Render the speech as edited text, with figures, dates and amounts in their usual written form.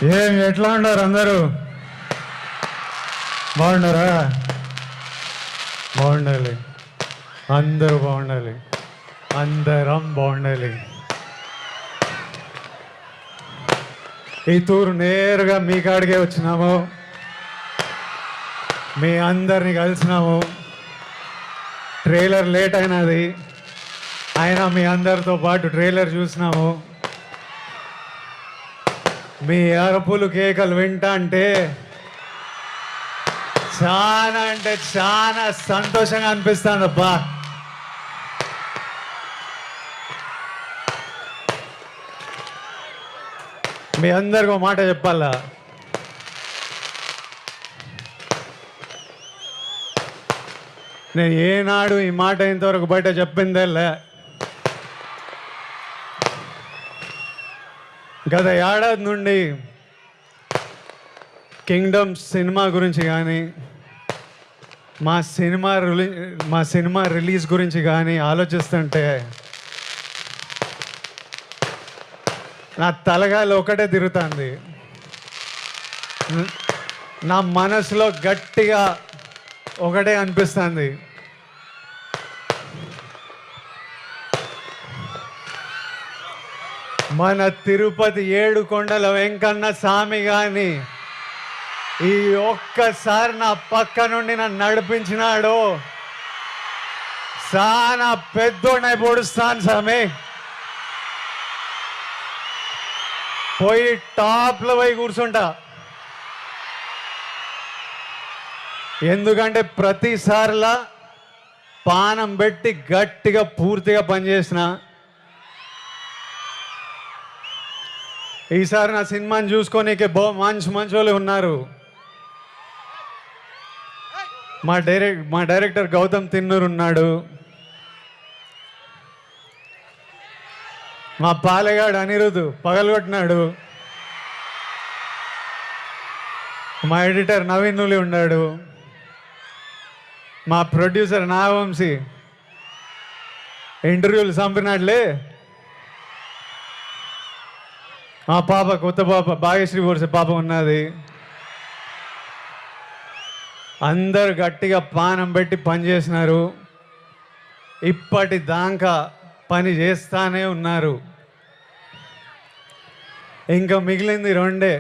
ఎట్లా ఉన్నారు అందరూ? బాగున్నారా? బాగుండాలి, అందరూ బాగుండాలి, అందరం బాగుండాలి. ఈ తూరు నేరుగా మీ కాడికే వచ్చినాము, మీ అందరిని కలిసినాము. ట్రైలర్ లేట్ అయినది, అయినా మీ అందరితో పాటు ట్రైలర్ చూసినాము. మీ అరుపులు కేకలు వింటా అంటే చాలా సంతోషంగా అనిపిస్తుంది అబ్బా. మీ అందరికి ఒక మాట చెప్పాలా, నేను ఏనాడు ఈ మాట ఇంతవరకు బయట చెప్పిందేలే. గత ఏడాది నుండి కింగ్డమ్ సినిమా గురించి కానీ మా సినిమా రిలీజ్ గురించి కానీ ఆలోచిస్తుంటే నా తలగాలి ఒకటే తిరుగుతుంది. నా మనసులో గట్టిగా ఒకటే అనిపిస్తుంది, మన తిరుపతి ఏడుకొండల వెంకన్న స్వామి గాని ఈ ఒక్కసారి నా పక్క నుండి నన్ను నడిపించినాడు. చాలా పెద్దోడై పొడుస్తాను స్వామి, పోయి టాప్లో పోయి కూర్చుంటా. ఎందుకంటే ప్రతిసారిలా పానం పెట్టి గట్టిగా పూర్తిగా పనిచేసిన. ఈసారి నా సినిమాని చూసుకోనీకే మంచి వాళ్ళు ఉన్నారు. మా డైరెక్టర్ గౌతమ్ తిన్నూరు ఉన్నాడు, మా పాలెగాడు అనిరుద్ పగలగొట్టినాడు, మా ఎడిటర్ నవీన్ నులి ఉన్నాడు, మా ప్రొడ్యూసర్ నావంశీ ఇంటర్వ్యూలు చంపినాడులే, మా పాప కొత్త పాప భాగ్యశ్రీ బోర్సే పాప ఉన్నది. అందరు గట్టిగా పానం పెట్టి పనిచేసినారు, ఇప్పటి దాకా పని చేస్తానే ఉన్నారు. ఇంకా మిగిలింది రెండే.